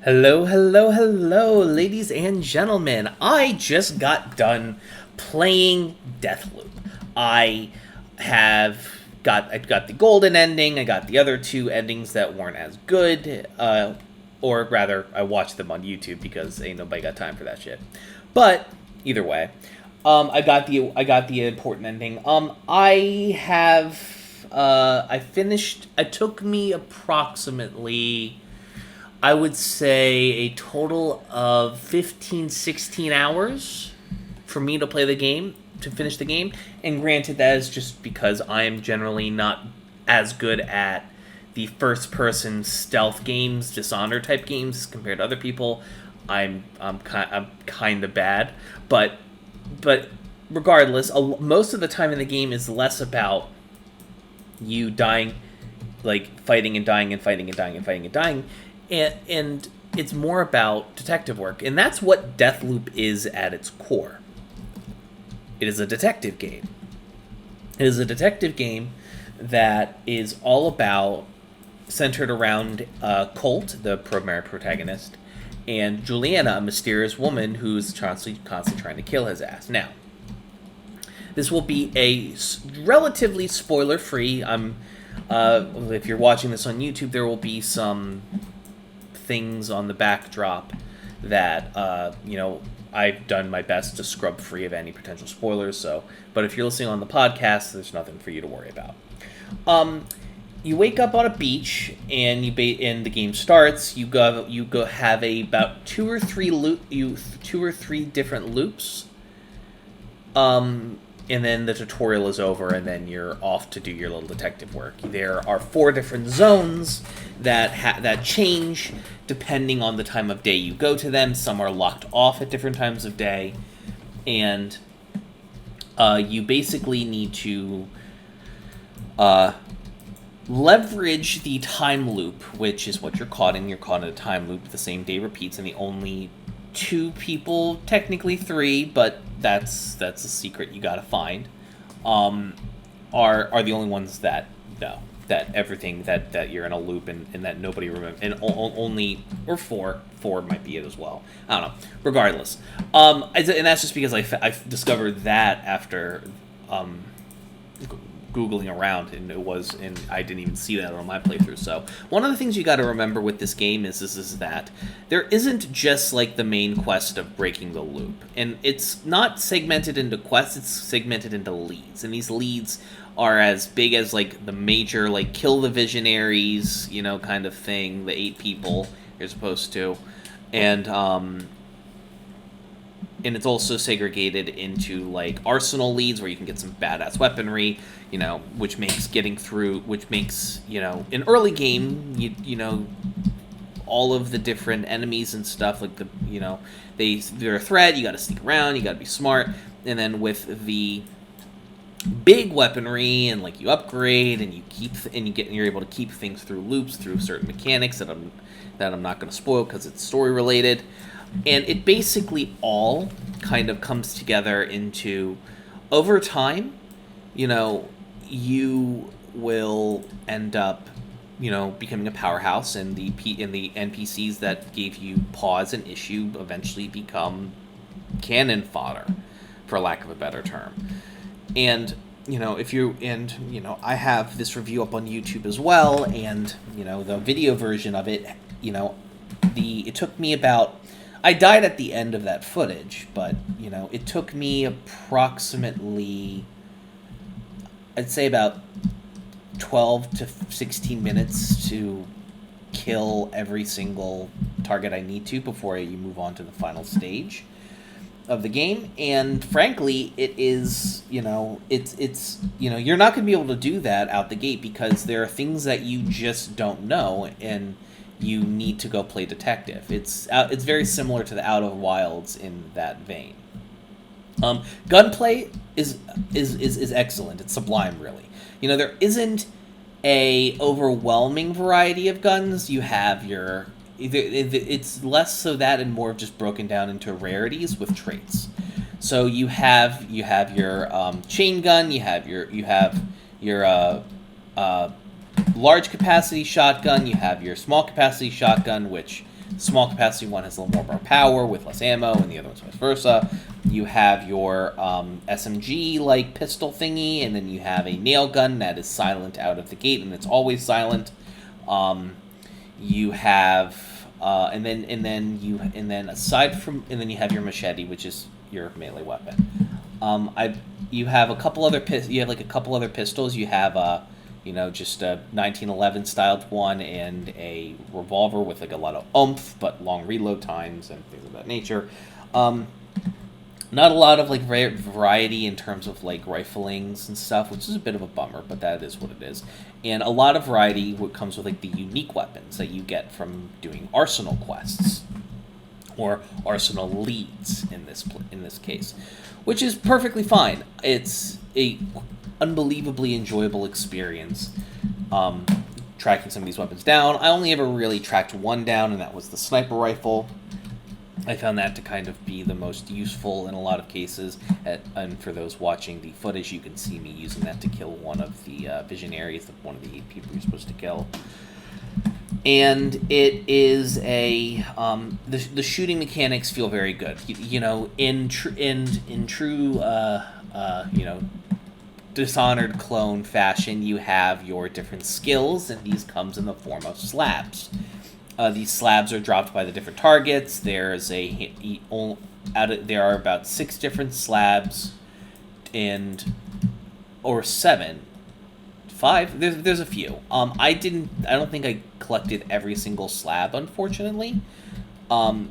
Hello, hello, hello, ladies and gentlemen. I just got done playing Deathloop. I got the golden ending. I got the other two endings that weren't as good. Or rather, I watched them on YouTube because ain't nobody got time for that shit. But either way, I got the important ending. I finished. It took me approximately, I would say, a total of 15, 16 hours for me to play the game, to finish the game. And granted, that is just because I am generally not as good at the first-person stealth games, Dishonored-type games, compared to other people. I'm kind of bad. But regardless, most of the time in the game is less about you dying, like fighting and dying and fighting and dying and fighting and dying. And it's more about detective work. And that's what Deathloop is at its core. It is a detective game. It is a detective game that is all about, centered around Colt, the primary protagonist, and Juliana, a mysterious woman who's constantly trying to kill his ass. Now, this will be a relatively spoiler-free. If you're watching this on YouTube, there will be some things on the backdrop that I've done my best to scrub free of any potential spoilers. So, but if you're listening on the podcast, there's nothing for you to worry about. You wake up on a beach, and and the game starts. You go have about two or three different loops. And then the tutorial is over, and then you're off to do your little detective work. There are 4 different zones that change depending on the time of day you go to them. Some are locked off at different times of day, and you basically need to leverage the time loop, which is what you're caught in. You're caught in a time loop. The same day repeats, and the only 2 people, technically 3, but that's a secret you gotta find, are the only ones that know that everything that you're in a loop and that nobody remembers, and only, or 4 might be it as well. I don't know. Regardless, and that's just because I discovered that after Googling around, and I didn't even see that on my playthrough. So one of the things you got to remember with this game is that there isn't just like the main quest of breaking the loop, and it's not segmented into quests, it's segmented into leads, and these leads are as big as like the major, like, kill the visionaries, kind of thing, the 8 people you're supposed to, and it's also segregated into, like, arsenal leads where you can get some badass weaponry, which makes in early game, all of the different enemies and stuff, like they're a threat, you gotta sneak around, you gotta be smart, and then with the big weaponry, and like you upgrade, and you're able to keep things through loops, through certain mechanics that I'm not gonna spoil because it's story related. And it basically all kind of comes together into, over time, you will end up, becoming a powerhouse, and the NPCs that gave you pause and issue eventually become cannon fodder, for lack of a better term. And, I have this review up on YouTube as well, and, the video version of it, it took me about, I died at the end of that footage, but, it took me approximately, I'd say about 12 to 16 minutes to kill every single target I need to before you move on to the final stage of the game. And frankly, it is, it's you're not going to be able to do that out the gate because there are things that you just don't know, and you need to go play detective. It's very similar to the Outer Wilds in that vein. Gunplay is excellent. It's sublime, really. There isn't a overwhelming variety of guns. You have it's less so that and more just broken down into rarities with traits. So you have your chain gun. You have your large capacity shotgun. You have your small capacity shotgun, which small capacity one has a little more power with less ammo, and the other one's vice versa. You have your SMG-like pistol thingy, and then you have a nail gun that is silent out of the gate, and it's always silent. You have, and then aside from, and then you have your machete, which is your melee weapon. You have a couple other pistols. You have just a 1911 styled one and a revolver with like a lot of oomph but long reload times and things of that nature. Not a lot of like variety in terms of like riflings and stuff, which is a bit of a bummer, but that is what it is. And a lot of variety what comes with like the unique weapons that you get from doing arsenal quests or arsenal leads in this case, which is perfectly fine. It's a unbelievably enjoyable experience tracking some of these weapons down. I only ever really tracked one down, and that was the sniper rifle. I found that to kind of be the most useful in a lot of cases. And for those watching the footage, you can see me using that to kill one of the visionaries, one of the 8 people you're supposed to kill. And it is the shooting mechanics feel very good. In true Dishonored clone fashion, you have your different skills, and these comes in the form of slabs. These slabs are dropped by the different targets. There are about 6 different slabs, or 7. 5. There's a few. I don't think I collected every single slab, unfortunately,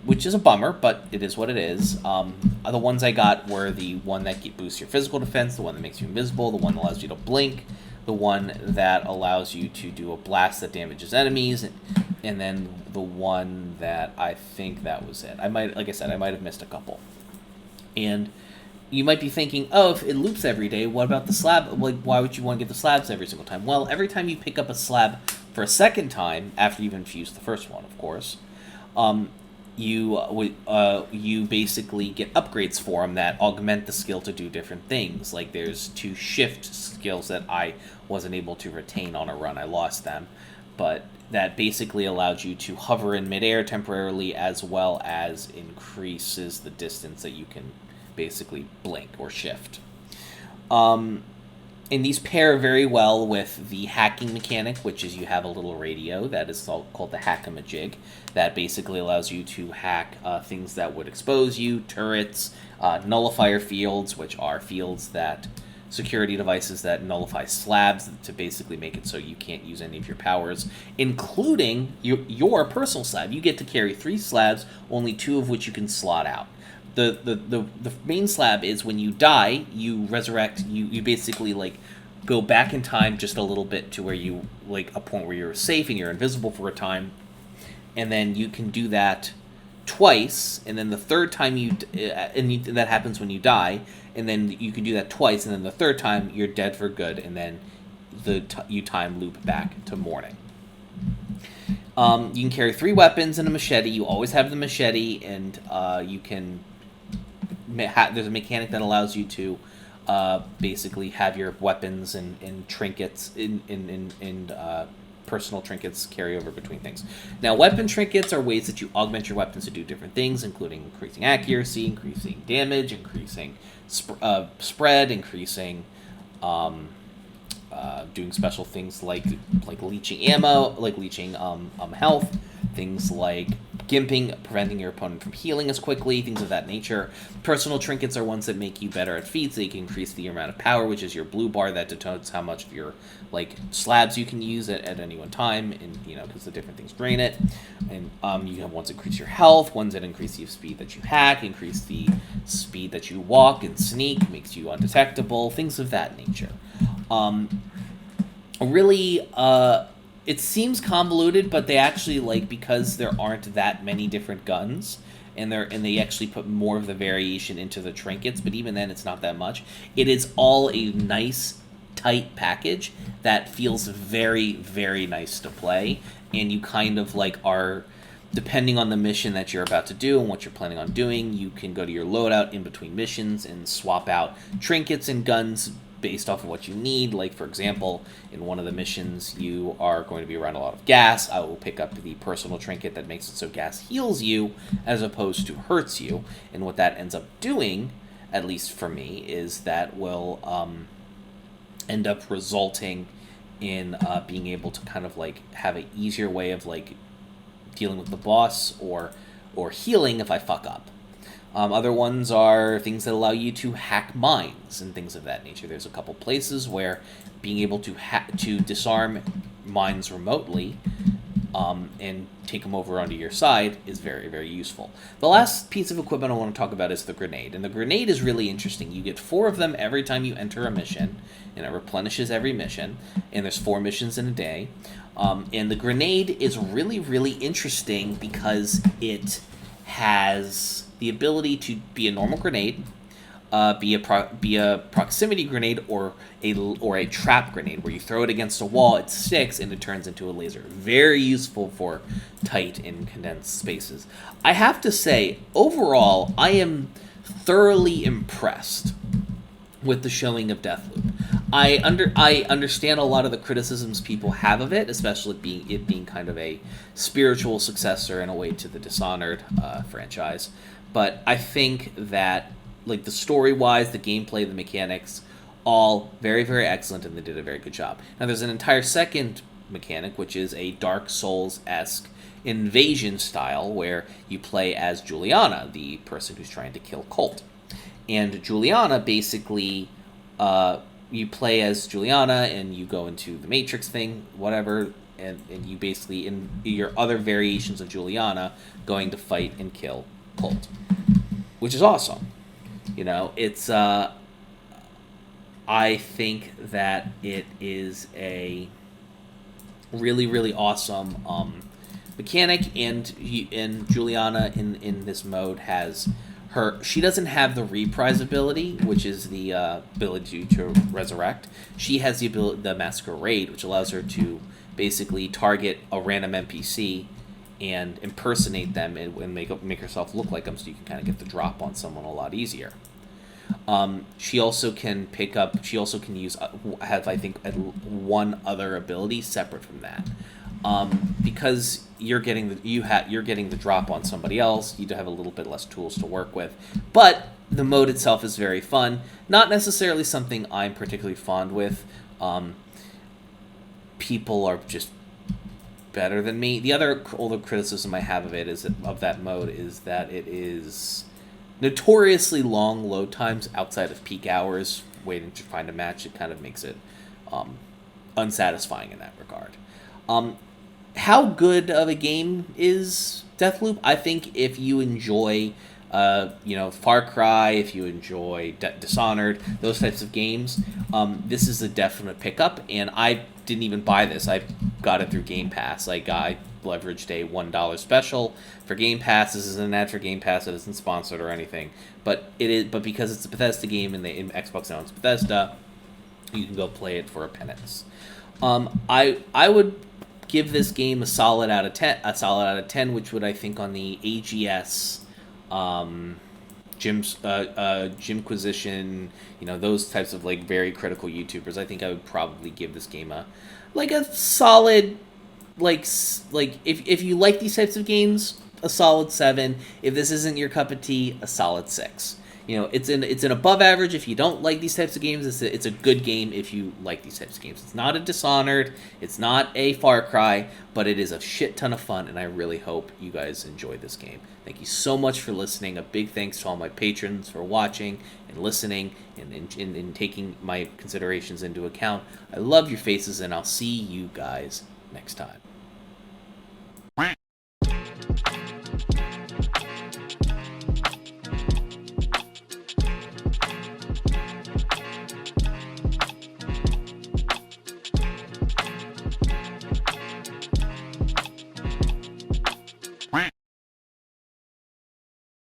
which is a bummer, but it is what it is. The ones I got were the one that boosts your physical defense, the one that makes you invisible, the one that allows you to blink, the one that allows you to do a blast that damages enemies, and then the one that I think that was it. I might have missed a couple. And you might be thinking, oh, if it loops every day, what about the slab? Like, why would you want to get the slabs every single time? Well, every time you pick up a slab for a second time, after you've infused the first one, of course, you basically get upgrades for them that augment the skill to do different things. Like there's 2 shift skills that I wasn't able to retain on a run. I lost them. But that basically allows you to hover in midair temporarily, as well as increases the distance that you can basically blink or shift. And these pair very well with the hacking mechanic, which is you have a little radio that is called the HIMediaTV that basically allows you to hack things that would expose you, turrets, nullifier fields, which are fields that security devices that nullify slabs to basically make it so you can't use any of your powers, including your personal slab. You get to carry 3 slabs, only 2 of which you can slot out. The main slab is when you die, you resurrect, you basically like go back in time just a little bit to where you, like a point where you're safe and you're invisible for a time, and then you can do that twice, and then the third time that happens when you die, and then you can do that twice, and then the third time you're dead for good, and then you time loop back to morning. You can carry 3 weapons and a machete. You always have the machete, and you can. There's a mechanic that allows you to basically have your weapons and trinkets and personal trinkets carry over between things. Now, weapon trinkets are ways that you augment your weapons to do different things, including increasing accuracy, increasing damage, increasing spread, increasing doing special things like leeching ammo, like leeching health, things like gimping, preventing your opponent from healing as quickly, things of that nature. Personal trinkets are ones that make you better at feats. They can increase the amount of power, which is your blue bar that denotes how much of your slabs you can use at any one time, and because the different things drain it. And you have ones that increase your health, ones that increase the speed that you hack, increase the speed that you walk and sneak, makes you undetectable, things of that nature. Really, it seems convoluted, but they actually, because there aren't that many different guns, and they actually put more of the variation into the trinkets, but even then it's not that much. It is all a nice, tight package that feels very, very nice to play, and you kind of are, depending on the mission that you're about to do and what you're planning on doing, you can go to your loadout in between missions and swap out trinkets and guns based off of what you need. Like, for example, in one of the missions, you are going to be around a lot of gas. I will pick up the personal trinket that makes it so gas heals you as opposed to hurts you. And what that ends up doing, at least for me, is that will end up resulting in being able to kind of like have an easier way of like dealing with the boss or healing if I fuck up. Other ones are things that allow you to hack mines and things of that nature. There's a couple places where being able to disarm mines remotely and take them over onto your side is very, very useful. The last piece of equipment I want to talk about is the grenade. And the grenade is really interesting. You get 4 of them every time you enter a mission, and it replenishes every mission. And there's 4 missions in a day. And the grenade is really, really interesting because it has the ability to be a normal grenade, be a proximity grenade, or a trap grenade where you throw it against a wall, it sticks, and it turns into a laser. Very useful for tight and condensed spaces. I have to say, overall, I am thoroughly impressed with the showing of Deathloop. I understand a lot of the criticisms people have of it, especially it being kind of a spiritual successor in a way to the Dishonored franchise. But I think that, like, the story-wise, the gameplay, the mechanics, all very, very excellent, and they did a very good job. Now, there's an entire second mechanic, which is a Dark Souls-esque invasion style, where you play as Juliana, the person who's trying to kill Colt. And Juliana, basically, you play as Juliana, and you go into the Matrix thing, whatever, and you basically, in your other variations of Juliana, going to fight and kill Colt, which is awesome. You know, it's, I think that it is a really, really awesome mechanic, and Juliana in this mode has she doesn't have the reprise ability, which is the ability to resurrect. She has the Masquerade, which allows her to basically target a random NPC and impersonate them and make herself look like them, so you can kind of get the drop on someone a lot easier. She also can use have, I think, one other ability separate from that. Because you're getting the drop on somebody else, you do have a little bit less tools to work with. But the mode itself is very fun. Not necessarily something I'm particularly fond with. People are just better than me. The other criticism I have of that mode is that it is notoriously long load times outside of peak hours waiting to find a match. It kind of makes it unsatisfying in that regard. How good of a game is Deathloop? I think if you enjoy, Far Cry, if you enjoy Dishonored, those types of games, this is a definite pickup. And I didn't even buy this. I got it through Game Pass. I leveraged a $1 special for Game Pass. This isn't an ad for Game Pass. It isn't sponsored or anything. But it is. But because it's a Bethesda game and Xbox owns Bethesda, you can go play it for a penance. I would give this game a solid out of 10. A solid out of 10, which would, I think, on the AGS, Jimquisition, those types of like very critical YouTubers, I think I would probably give this game a solid, if you like these types of games, a solid 7. If this isn't your cup of tea, a solid 6. It's an above average if you don't like these types of games. It's a good game if you like these types of games. It's not a Dishonored, it's not a Far Cry, but it is a shit ton of fun, and I really hope you guys enjoy this game. Thank you so much for listening. A big thanks to all my patrons for watching and listening and taking my considerations into account. I love your faces, and I'll see you guys next time.